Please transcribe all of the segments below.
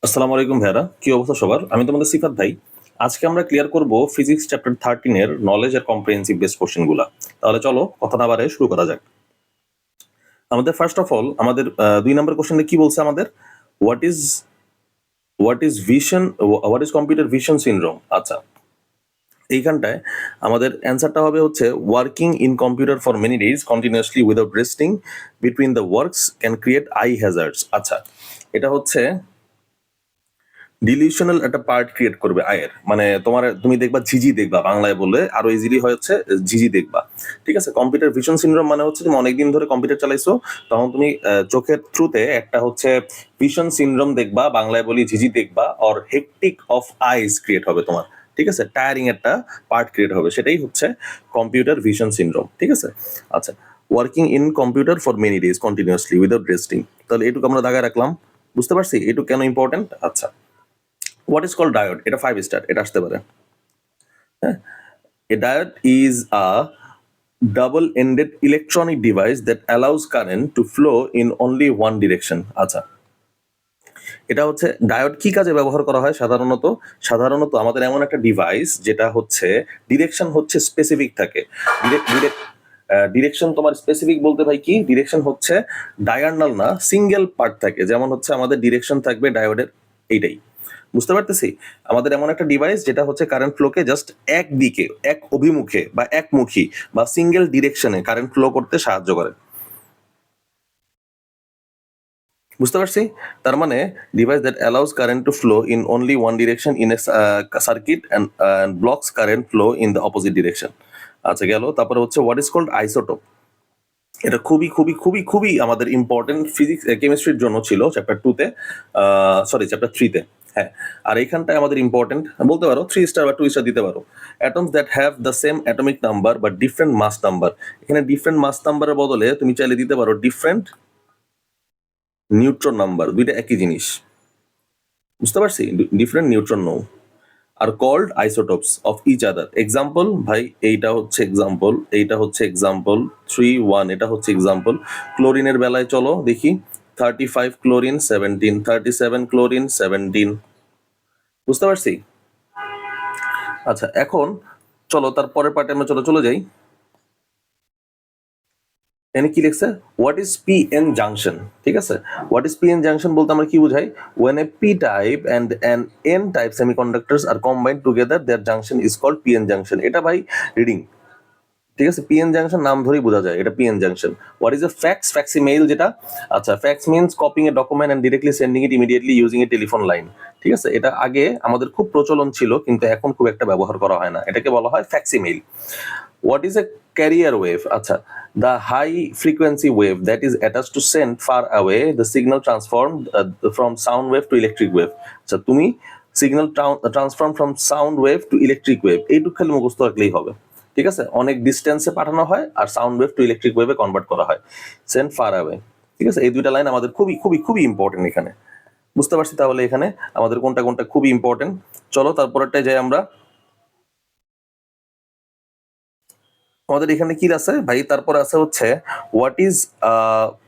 আসসালামু আলাইকুম ভাইয়ারা, কি অবস্থা সবার? আমি তোমাদের সিফাত ভাই। আজকে আমরা ক্লিয়ার করব ফিজিক্স চ্যাপ্টার 13 এর নলেজ আর কম্প্রিহেনসিভ বেস কোশ্চেন গুলা। তাহলে চলো কথা না বাড়ে শুরু করা যাক। আমাদের ফার্স্ট অফ অল আমাদের 2 নম্বর কোশ্চেনে কি বলছে আমাদের? What is what is computer vision syndrome? আচ্ছা, এইখানটায় আমাদের অ্যান্সারটা হবে হচ্ছে working in computer for many days continuously without resting between the works can create I hazards. আচ্ছা, এটা হচ্ছে ডিলিউশনাল একটা পার্ট ক্রিয়েট করবে আয়ের, মানে তুমি দেখবা ঝিঝি দেখবা, বাংলায় বললে আরো ইজিলি হচ্ছে ঝিঝি দেখবা। ঠিক আছে, কম্পিউটার ভিশন সিনড্রোম মানে হচ্ছে তুমি অনেকদিন ধরে কম্পিউটার চালাইছো, তখন তুমি চোখের থ্রুতে একটা হচ্ছে ভিশন সিনড্রোম দেখবা, বাংলায় বলি ঝিঝি দেখবা, অর হেকটিক অফ আইস ক্রিয়েট হবে তোমার। ঠিক আছে, টায়ারিং একটা পার্ট ক্রিয়েট হবে, সেটাই হচ্ছে কম্পিউটার ভিশন সিনড্রোম। ঠিক আছে, আচ্ছা, working in computer for many days continuously without resting, তাহলে এটুকু আমরা দাগায় রাখলাম। বুঝতে পারছি এটুকু কেন ইম্পর্টেন্ট? আচ্ছা, হোয়াট ইজ কল্ড ডায়োড? এটা 5 স্টার, এটা আসতে পারে। হ্যাঁ, a diode is a double ended electronic device that allows current to flow in only one direction. আচ্ছা, এটা হচ্ছে ডায়োড কি কাজে ব্যবহার করা হয় সাধারণত? সাধারণত আমাদের এমন একটা ডিভাইস যেটা হচ্ছে ডিরেকশন হচ্ছে স্পেসিফিক থাকে। ডিরেকশন তোমার স্পেসিফিক বলতে ভাই কি, ডিরেকশন হচ্ছে ডায়াগোনাল না, সিঙ্গেল পার্ট থাকে। যেমন হচ্ছে আমাদের ডিরেকশন থাকবে ডায়োডের এইটাই। বুঝতে পারতেছি, আমাদের এমন একটা ডিভাইস যেটা হচ্ছে কারেন্ট ফ্লোকে জাস্ট একদিকে, এক অভিমুখে বা একমুখী বা সিঙ্গেল ডিরেকশনে কারেন্ট ফ্লো করতে সাহায্য করে। বুঝতে পারছি, তার মানে device that allows current to flow in only one direction in a circuit and blocks current flow in the opposite direction. আচ্ছা গেল, তারপরে হচ্ছে হোয়াট ইজ কল্ড আইসোটোপ? এটা খুবই খুবই খুবই খুবই আমাদের ইম্পর্টেন্ট ফিজিক্স কেমিস্ট্রির জন্য ছিল চ্যাপ্টার 2-তে, সরি চ্যাপ্টার 3-তে। হ্যাঁ, আর এইখানটায় আমাদের ইম্পর্টেন্ট বলতে পারো 3 স্টার বা 2 স্টার দিতে পারো। Atoms that have the same atomic number but different mass number. এখানে ডিফারেন্ট মাস নাম্বারের বদলে তুমি চাইলে দিতে পারো ডিফারেন্ট নিউট্রন নাম্বার, দুইটা একই জিনিস। বুঝতে পারছি, different neutron no are called isotopes of each other. Example ভাই, এইটা হচ্ছে এক্সাম্পল, এইটা হচ্ছে এক্সাম্পল, 3 1 এটা হচ্ছে এক্সাম্পল। ক্লোরিনের বেলায় চলো দেখি, 35 ক্লোরিন 17, 37 ক্লোরিন 17। বুঝতে পারছি। আচ্ছা, এখন চলো তার পরের পার্টে আমরা চলে যাই। এখানে কি লিখছে? What is P N junction? ঠিক আছে, what is P N junction বলতে আমরা কি বুঝাই? when a p type and an n type semiconductors are combined together their junction is called pn junction. এটা ভাই রিডিং, ঠিক আছে, পিএন জাংশন নাম ধরেই বোঝা যায় এটা PN junction. What is a fax? Facsimile যেটা। আচ্ছা, fax means copying a document and directly sending it immediately using a telephone line. ঠিক আছে, এটা আগে আমাদের খুব প্রচলন ছিল কিন্তু এখন খুব একটা ব্যবহার করা হয় না, এটাকে বলা হয় facsimile. What is a carrier wave? আচ্ছা, the high frequency wave that is attach to send far away the signal transform from sound wave to electric wave. আচ্ছা, তুমি signal transform from sound wave to electric wave এইটুকু খালি মুখস্থ রাখলেই হবে। ঠিক আছে, অনেক ডিস্টেন্সে পাঠানো হয় আর সাউন্ড ওয়েভ টু ইলেকট্রিক ওয়েভে কনভার্ট করা হয়, সেন্ড ফার অ্যাওয়ে। ঠিক আছে, এই দুইটা লাইন আমাদের খুবই খুবই খুবই ইম্পর্টেন্ট এখানে। বুঝতে পারছি তাহলে এখানে আমাদের কোনটা কোনটা খুবই ইম্পর্টেন্ট। চলো তারপরেরটাই যাই আমরা। আমাদের এখানে কি আছে ভাই? তারপরে আছে হচ্ছে হোয়াট ইজ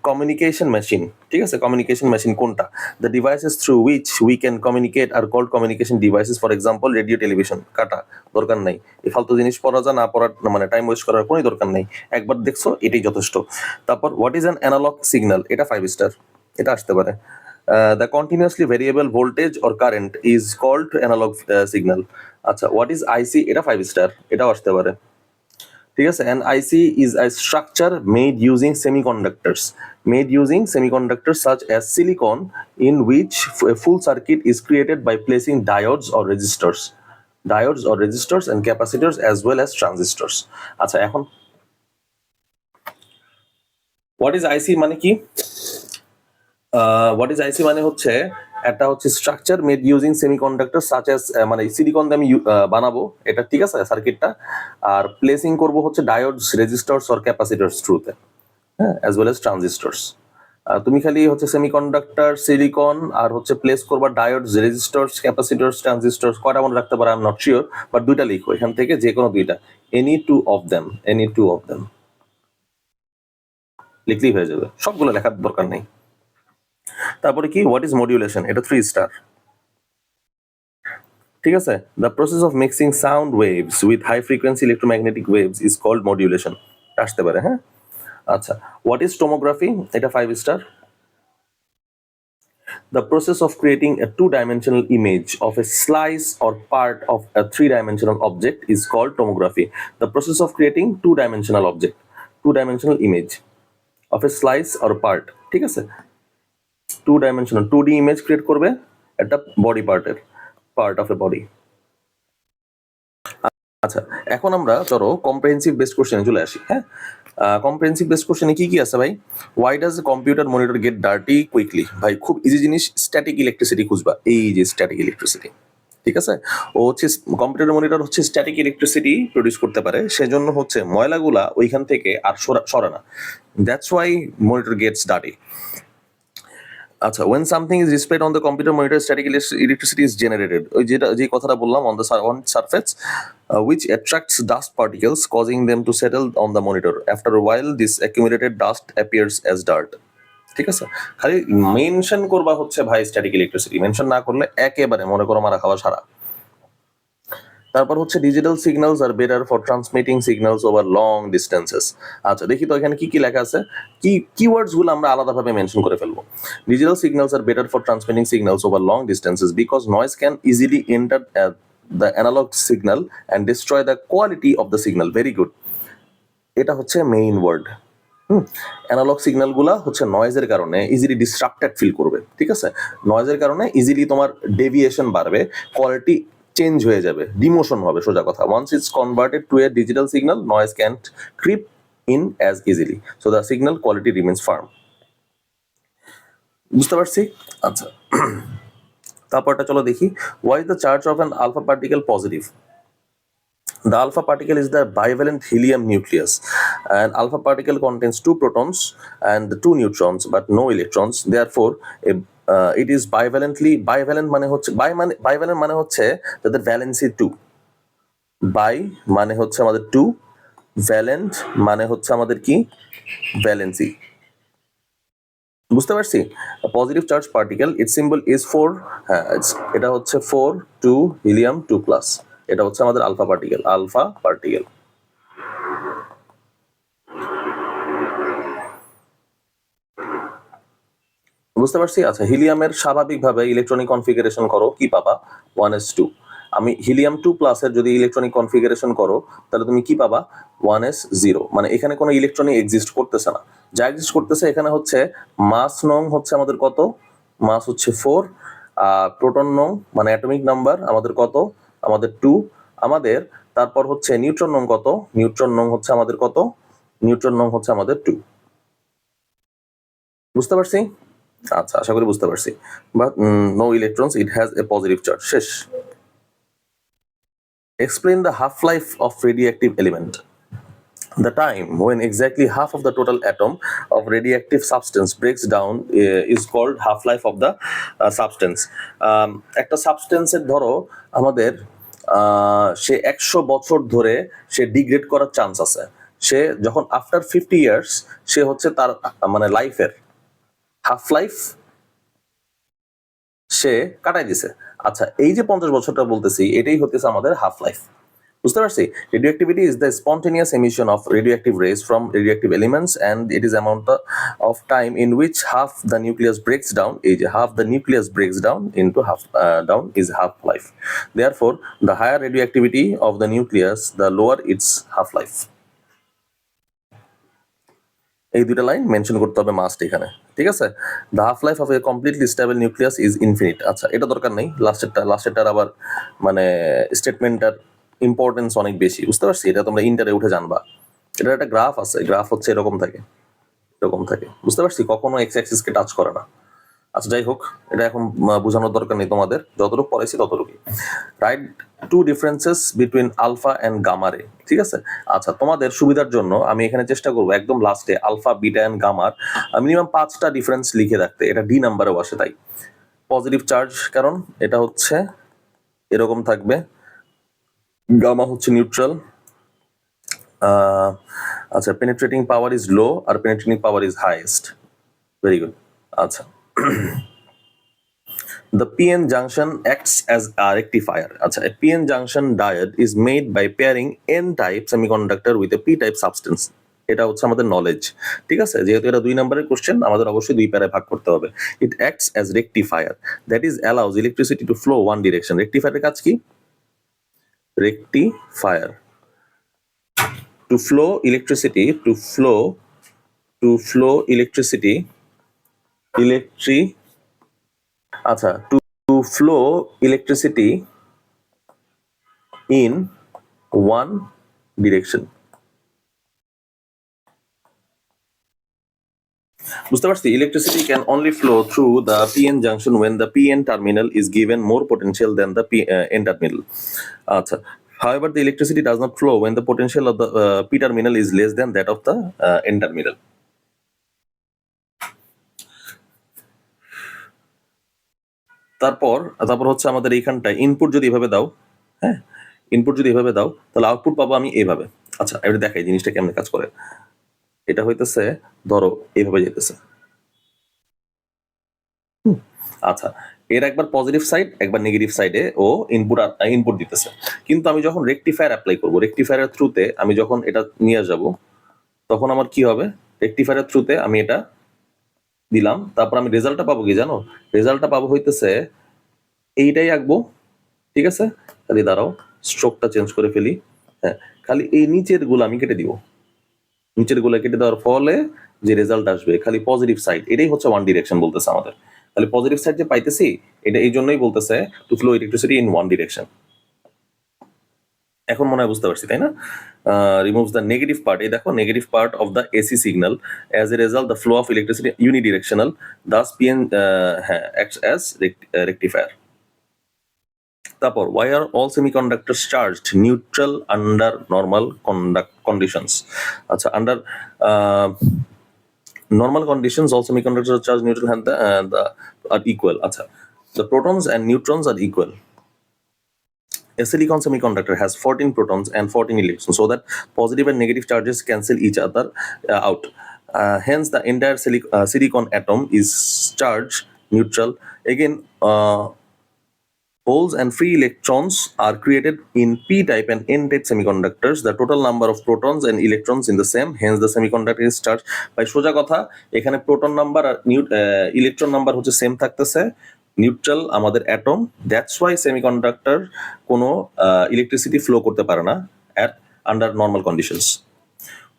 কমিউনিকেশন মেশিন? ঠিক আছে, কমিউনিকেশন মেশিন কোনটা? The devices through which we can communicate are called communication devices, for example radio, television. কাটা, দরকার নাই এই ফালতু জিনিস পড়া, যা না পড়ার মানে টাইম ওয়েস্ট করার কোনো দরকার নেই, একবার দেখছো এটাই যথেষ্ট। তারপর what is an analogue signal? এটা 5 স্টার, এটা আসতে পারে। The continuously variable voltage or current is called analogue signal. আচ্ছা, হোয়াট ইজ আইসি? এটা 5 স্টার, এটাও আসতে পারে। ঠিক আছে, an IC is a structure made using semiconductors such as silicon, in which a full circuit is created by placing diodes or resistors and capacitors as well as transistors. আচ্ছা, এখন what is IC মানে কি? What is আইসি মানে হচ্ছে একটা হচ্ছে structure made using semiconductor such as, মানে silicon দিয়ে আমি বানাবো এটা, ঠিক আছে, সার্কিটটা, আর প্লেসিং করব হচ্ছে ডায়োডস, রেজিস্টরস অর ক্যাপাসিটরস থ্রুতে, হ্যাঁ, অ্যাজ ওয়েল এজ ট্রানজিস্টরস। তুমি খালি হচ্ছে সেমিকন্ডাক্টর, সিলিকন আর হচ্ছে প্লেস করবা ডায়োডস, রেজিস্টরস, ক্যাপাসিটরস, ট্রানজিস্টরস। কয়টা মনে রাখতে পারো I am not sure, but দুইটা লিখো এখান থেকে, যে কোনো দুইটা, এনি টু অফ দেম লিখলেই হয়ে যাবে, সবগুলো লেখার দরকার নেই। তারপরে কি, হোয়াট ইজ মডিউলেশন? এটা 3 স্টার। ঠিক আছে, the process of mixing sound waves with high frequency electromagnetic waves is called modulation. আসতে পারে, হ্যাঁ। আচ্ছা, হোয়াট ইজ টোমোগ্রাফি? এটা 5 star. The process of creating a two-dimensional image of a slice or part of a three-dimensional object is called tomography. The process of creating two-dimensional image of a slice or part, ঠিক আছে, two-dimensional 2D image create করবে একটা body পার্টের, part of A body. আচ্ছা, এখন আমরা ধরো comprehensive based কোশ্চেনে চলে আসি, হ্যাঁ। কম্প্রিহেন্সিভ বেসড কোশ্চেনে কি কি আছে ভাই? Why does computer monitor get dirty quickly? ভাই খুব ইজি জিনিস, স্ট্যাটিক ইলেকট্রিসিটি খুঁজবা, এই যে স্ট্যাটিক ইলেকট্রিসিটি, ঠিক আছে। ও হচ্ছে কম্পিউটার মনিটর হচ্ছে স্ট্যাটিক ইলেকট্রিসিটি প্রডিউস করতে পারে, সেজন্য হচ্ছে ময়লাগুলা ওইখান থেকে আর সরে না, that's why monitor gets dirty. আচ্ছা, when something is displayed on the computer monitor, static electricity is generated. ওই যেটা যে কথাটা বললাম, on the surface which attracts dust particles causing them to settle on the monitor. After a while this accumulated dust appears as dirt. ঠিক আছে, খালি mention করবা হচ্ছে ভাই স্ট্যাটিক ইলেকট্রিসিটি, মেনশন না করলে একেবারে মনে করো মারা খাওয়া সারা। তারপর হচ্ছে digital signals are better for transmitting signals over long distances. আচ্ছা দেখি তো এখানে কি কি লেখা আছে, কি কিওয়ার্ডস গুলো আমরা আলাদাভাবে মেনশন করে ফেলবো। Digital signals are better for transmitting signals over long distances because noise can easily enter the analogue signal and destroy the quality of the signal. Very good, এটা হচ্ছে মেইন ওয়ার্ড। অ্যানালগ সিগন্যাল গুলা হচ্ছে নয়েজের কারণে easily distracted feel করবে, ঠিক আছে। নয়েজের কারণে easily তোমার ডেভিয়েশন বাড়বে, কোয়ালিটি চেঞ্জ হয়ে যাবে, ডিমোশন হবে, সোজা কথা। Once it's converted to a digital signal noise can't creep in as easily, so the signal quality remains firm. বুঝতে পারছি? আচ্ছা, তারপরটা চলো দেখি, why is the charge of an alpha particle positive? The alpha particle is the bivalent helium nucleus. An alpha particle contains 2 protons and 2 neutrons but no electrons. Therefore, it is bivalent মানে হচ্ছে bivalent মানে হচ্ছে তাদের valency 2। By মানে হচ্ছে আমাদের 2, valent মানে হচ্ছে আমাদের কি ভ্যালেন্সি। বুঝতে পারছি? Positive charge particle, it's symbol is 4, হ্যাঁ এটা হচ্ছে 4 2 হিলিয়াম 2 প্লাস, এটা হচ্ছে আমাদের আলফা পার্টিকেল। বুঝতে পারছি? আচ্ছা, হিলিয়ামের স্বাভাবিকভাবে ইলেকট্রনিক কনফিগারেশন করো, কি পাবা? 1s2। আমি হিলিয়াম 2 প্লাসের যদি ইলেকট্রনিক কনফিগারেশন করো তাহলে তুমি কি পাবা? 1s0। মানে এখানে কোনো ইলেকট্রনিক এক্সিস্ট করতেছে না, যা এক্সিস্ট করতেছে এখানে হচ্ছে মাস নং হচ্ছে আমাদের কত? মাস হচ্ছে 4, প্রোটন নং মানে অ্যাটমিক নাম্বার আমাদের কত? আমাদের 2। আমাদের তারপর হচ্ছে নিউট্রন নং কত? নিউট্রন নং হচ্ছে আমাদের কত? নিউট্রন নং হচ্ছে আমাদের 2। বুঝতে পারছি? আচ্ছা, আশা করি বুঝতে পারছি। But no electrons, it has a positive charge. শেষ। Explain the half-life of radioactive element. The time when exactly half of the total atom of radioactive substance breaks down is called half-life of the substance. একটা সাবস্টেন্সের ধরো আমাদের সে 100 বছর ধরে সে degrade করার chance আছে, সে যখন after 50 years সে হচ্ছে তার মানে লাইফের হাফ লাইফ সে কাটাই দিছে। আচ্ছা, এই যে 50 বছরটা বলতেছি এটাই হতেছে আমাদের হাফ লাইফ। বুঝতে পারছি? Radioactivity is the spontaneous emission of radioactive rays from radioactive elements and it is amount of time in which half the nucleus breaks down. এই যে half the nucleus breaks down into half down is half life. Therefore the higher radioactivity of the nucleus the lower its half life. এই দুইটা line mention করতে হবে must এখানে, ঠিক আছে। The half life of a completely stable nucleus is infinite. আচ্ছা, এটা দরকার নেই, লাস্টেরটার আবার মানে স্টেটমেন্টটার ইম্পর্টেন্স অনেক বেশি। বুঝতে পারছি? এটা তোমরা ইন্টারে উঠে জানবা। এটার একটা গ্রাফ আছে, গ্রাফ হচ্ছে এরকম থাকে। বুঝতে পারছি? কখনো এক্স অ্যাক্সিসকে টাচ করে না। আচ্ছা, যাই হোক, এটা এখন বোঝানোর দরকার নেই তোমাদের, যতটুকু পড়াইছি ততটুকুই। Write 2 differences between alpha and gamma ray, ঠিক আছে। আচ্ছা, তোমাদের সুবিধার জন্য আমি এখানে চেষ্টা করবো একদম লাস্টে আলফা বিটা অ্যান্ড গামার মিনিমাম 5টা ডিফারেন্স লিখে রাখতে, এটা ডি নাম্বারেও আসে। তাই পজিটিভ চার্জ, কারণ এটা হচ্ছে এরকম থাকবে, গামা হচ্ছে নিউট্রাল। আচ্ছা, পেনিট্রেটিং পাওয়ার ইজ লো আর penetrating power is highest. Very good. আচ্ছা, The PN junction acts as a rectifier. আচ্ছা, a PN junction diode is made by pairing N-type semiconductor with a P-type substance. এটা হচ্ছে আমাদের knowledge, ঠিক আছে? যেহেতু এটা 2 নম্বরের কোশ্চেন, আমাদের অবশ্যই 2 প্যারায় ভাগ করতে হবে। It acts as rectifier, that is allows electricity to flow one direction. রেকটিফায়ারের কাজ কি? Rectifier to flow electricity, আচ্ছা, to flow electricity in one direction. বুঝতে পারছি? Electricity can only flow through the PN junction when the PN terminal is given more potential than the N terminal. আচ্ছা, however the electricity does not flow when the potential of the P terminal is less than that of the N terminal. তারপর হচ্ছে আমাদের এইখানটায় input যদি এভাবে দাও, হ্যাঁ, input যদি এভাবে দাও তাহলে আউটপুট পাবো আমি এইভাবে। আচ্ছা, এবারে দেখাই জিনিসটা কেমনে কাজ করে। এটা হইতেছে, ধরো এইভাবে যেতেছে। আচ্ছা, এর একবার পজিটিভ সাইড একবার নেগেটিভ সাইডে ও ইনপুট দিতেছে। কিন্তু আমি যখন রেকটিফায়ার অ্যাপ্লাই করব, রেকটিফায়ারের থ্রুতে আমি যখন এটা নিয়ে যাব, তখন আমার কি হবে? রেকটিফায়ারের থ্রুতে আমি এটা দিলাম, তারপর আমি রেজাল্টটা পাবো কি জানো? রেজাল্টটা পাবো হইতেছে এইটাই আঁকবো, ঠিক আছে? খালি দাঁড়াও, স্ট্রোকটা চেঞ্জ করে ফেলি। হ্যাঁ, খালি এই নিচের গুলো আমি কেটে দিব। নিচের গুলো কেটে দেওয়ার ফলে যে রেজাল্ট আসবে খালি পজিটিভ সাইড, এটাই হচ্ছে ওয়ান ডিরেকশন বলতেছে আমাদের। তাহলে পজিটিভ সাইড যে পাইতেছি, এটা এই জন্যই বলতেছে to flow electricity in one direction. এখন মনে হয় বুঝতে পারছি, তাই না? Removes the negative part. এই দেখো, negative part of the AC signal, as a result the flow of electricity unidirectional, thus PN acts as rectifier. তারপর, why are all semiconductors charged neutral under normal conditions? আচ্ছা, under normal conditions all semiconductors are charged neutral and the are equal. আচ্ছা, the protons and neutrons are equal. A silicon semiconductor has 14 protons and 14 electrons, so that positive and negative charges cancel each other out. Hence, the entire silicon atom is charged neutral. Again, holes and free electrons are created in p-type and n-type semiconductors. The total number of protons and electrons in the same, hence the semiconductor is charged. by সোজা কথা, এখানে proton number আর electron number হচ্ছে same থাকতেছে, neutral আমাদের atom. That's why semiconductor কোনো electricity flow করতে পারে না at under normal conditions.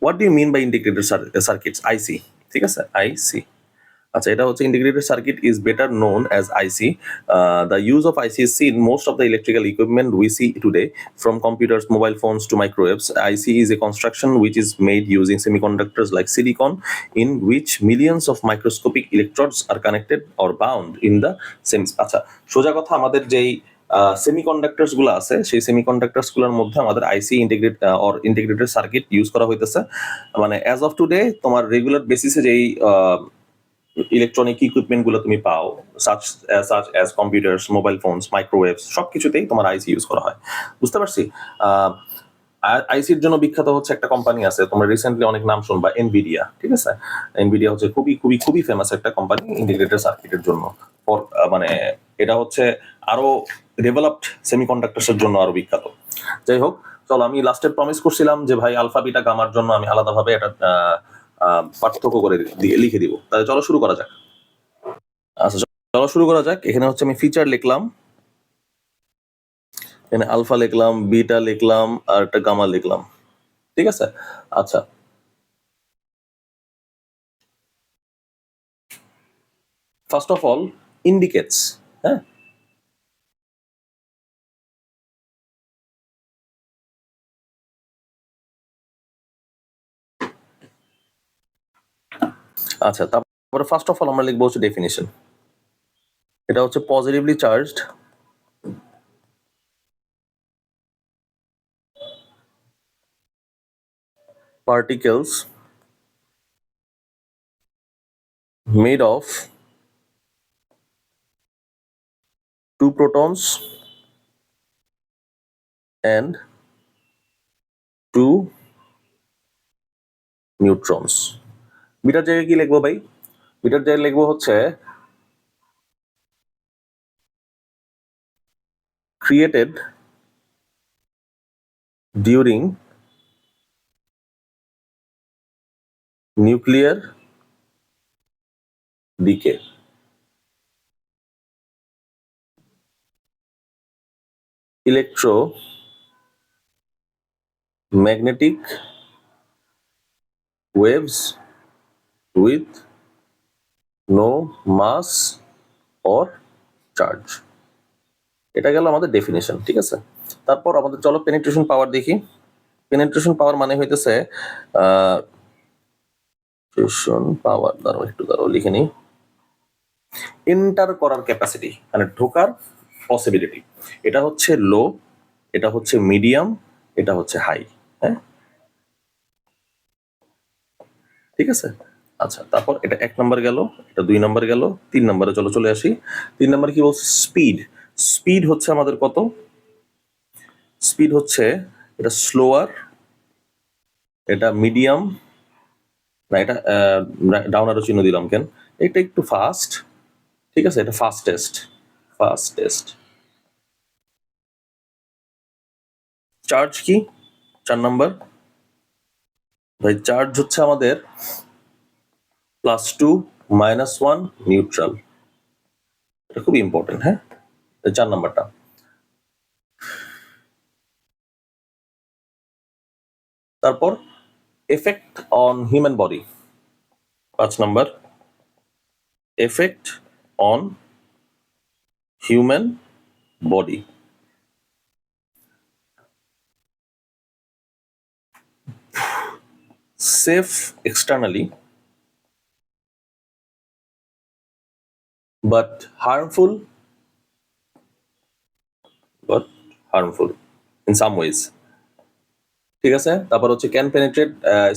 What do you mean by integrated circuits? IC, ঠিক আছে? আইসি। আচ্ছা, এটা হচ্ছে integrated circuit is better known as IC. The use of IC is seen in most of the electrical equipment we see today, from computers, mobile phones to microwaves. IC is a construction which is made using semiconductors like silicon, in which millions of microscopic electrodes are connected or bound in the same. আচ্ছা, সোজা কথা, আমাদের যেই semiconductors গুলো আছে, সেই semiconductors গুলোর মধ্যে আমাদের আইসি ইন্টিগ্রেটেড সার্কিট ইউজ করা হইতেছে। মানে অ্যাজ অফ টুডে তোমার রেগুলার বেসিসে যেই ইলেকট্রনিক ইকুইপমেন্ট গুলো তুমি পাও, such as computers, mobile phones, microwaves, সবকিছুতেই তোমার আইসি ইউজ করা হয়। বুঝতে পারছি? আইসির জন্য বিখ্যাত হচ্ছে একটা কোম্পানি আছে, তোমরা রিসেন্টলি অনেক নাম শুনবা, এনভিডিয়া, ঠিক আছে? এনভিডিয়া হচ্ছে খুবই খুবই খুবই ফেমাস একটা কোম্পানি ইন্টিগ্রেটেড সার্কিটের জন্য। মানে এটা হচ্ছে আরো ডেভেলপড সেমিকন্ডাক্টরস এর জন্য আরো বিখ্যাত। যাই হোক, চলো, আমি লাস্টে প্রমিস করছিলাম যে ভাই আলফা বিটা গামার জন্য আমি আলাদাভাবে এটা পার্থক্য করে লিখে দিব। তাহলে চলো শুরু করা যাক। আচ্ছা, চলো শুরু করা যাক। এখানে হচ্ছে আমি ফিচার লিখলাম, এখানে আলফা লিখলাম, বিটা লিখলাম, আর একটা গামা লিখলাম, ঠিক আছে? আচ্ছা, ফার্স্ট অফ অল ইন্ডিকেটস, হ্যাঁ, আচ্ছা, তারপরে ফার্স্ট অফ অল আমরা লিখবো হচ্ছে ডেফিনিশন। এটা হচ্ছে positively charged particles made of 2 protons and 2 neutrons. Bitter জায়গায় কি লিখবো ভাই? বিটার জায়গায় লিখবো হচ্ছে created during nuclear decay. Electromagnetic waves with no mass or charge. এটা গেল আমাদের ডেফিনেশন, ঠিক আছে। তারপর আমাদের চলো পেনিট্রেশন পাওয়ার দেখি। পেনিট্রেশন পাওয়ার মানে হইতেছে দাঁড়াও লিখে নিই। এন্টার করার ক্যাপাসিটি মানে ঢোকার পসিবিলিটি। এটা হচ্ছে লো, এটা হচ্ছে মিডিয়াম, এটা হচ্ছে হাই। হ্যাঁ, ঠিক আছে। আচ্ছা, তারপর এটা 1 নাম্বার গেল, এটা 2 নাম্বার গেল, 3 নাম্বারে চলে আসি। 3 নাম্বার কি বলছে? স্পিড। স্পিড হচ্ছে আমাদের কত? স্পিড হচ্ছে এটা স্লোয়ার, এটা মিডিয়াম, না এটা ডাউন আরো চিহ্ন দিলাম কেন, এটা একটু ফাস্ট, ঠিক আছে, এটা ফাস্টেস্ট। চার্জ কি? 4 নাম্বার ভাই, চার্জ হচ্ছে আমাদের +2 -1 নিউট্রাল। এটা খুব ইম্পর্টেন্ট। হ্যাঁ, 4 নাম্বারটা। তারপর effect on human body, 5 number. Effect on human body. Safe externally but harmful in some ways, ঠিক আছে। তারপর হচ্ছে can penetrate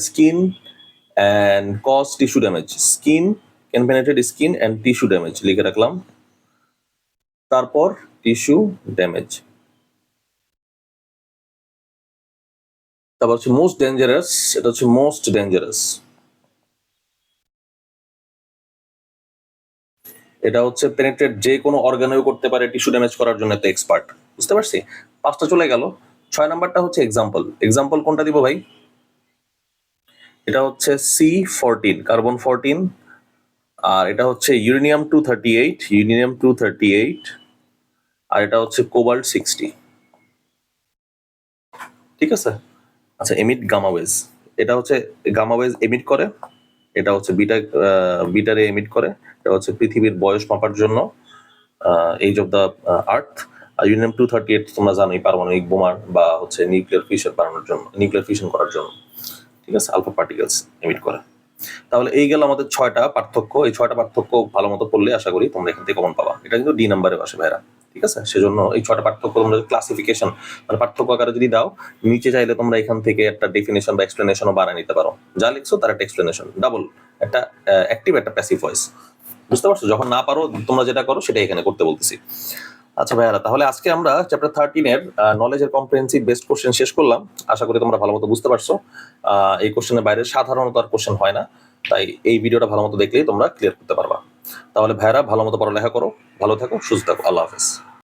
skin and cause tissue damage. Can penetrate skin and tissue damage লিখে রাখলাম। তারপর টিস্যু ড্যামেজ। তারপর হচ্ছে most dangerous, এটা হচ্ছে মোস্ট ডেঞ্জারাস। এটা হচ্ছে পেনিট্রেট যে কোনো অর্গানেও করতে পারে, টিস্যু ড্যামেজ করার জন্য একটা এক্সপার্ট। বুঝতে পারছি? 5টা চলে গেল। 6 নাম্বারটা হচ্ছে এক্সাম্পল কোনটা দিব ভাই? এটা হচ্ছে C14 কার্বন 14, আর এটা হচ্ছে ইউরেনিয়াম 238, আর এটা হচ্ছে কোবাল্ট 60, ঠিক আছে। আচ্ছা, এমিট গামা ওয়েজ। এটা হচ্ছে গামা ওয়েজ এমিট করে, এটা হচ্ছে বিটারে এমিট করে। এটা হচ্ছে পৃথিবীর বয়স মাপার জন্য, এজ অফ দ্য আর্থ। আর ইউরেনিয়াম 238 তোমরা জানোই পারমাণবিক বোমার বা হচ্ছে নিউক্লিয়ার ফিশন করার জন্য, ঠিক আছে, আলফা পার্টিকেলস এমিট করে। তাহলে এই গেল আমাদের 6টা পার্থক্য। এই 6টা পার্থক্য ভালো মতো পড়লে আশা করি তোমরা এখান থেকে কমন পাবা। এটা কিন্তু ডি নাম্বারে আসে ভাইরা, ঠিক আছে। সেজন্য এই 6টা পার্থক্য তোমরা ক্লাসিফিকেশন মানে পার্থক্য আকারে যদি দাও, নিচে চাইলে তোমরা এখান থেকে একটা ডেফিনেশন বা এক্সপ্লেনেশনও বানিয়ে নিতে পারো। যা লিখছো তার একটা এক্সপ্লেনেশন, ডাবল, একটা অ্যাক্টিভ একটা প্যাসিভ ভয়েস। বুঝতে পারছো? যখন না পারো তোমরা যেটা করো সেটা এখানে করতে বলতেছি। আচ্ছা ভাইয়ারা, তাহলে আজকে আমরা চ্যাপ্টার 13 এর নলেজের কম্প্রিহেনসিভ বেস্ট কোশ্চেন শেষ করলাম। আশা করি তোমরা ভালো মতো বুঝতে পারছো। এই কোশ্চেনের বাইরে সাধারণত আর কোশ্চেন হয় না, তাই এই ভিডিওটা ভালো মতো দেখলেই তোমরা ক্লিয়ার করতে পারবা। তাহলে ভাইয়ারা, ভালো মতো পড়ালেখা করো, ভালো থাকো, সুস্থ থাকো। আল্লাহ হাফেজ।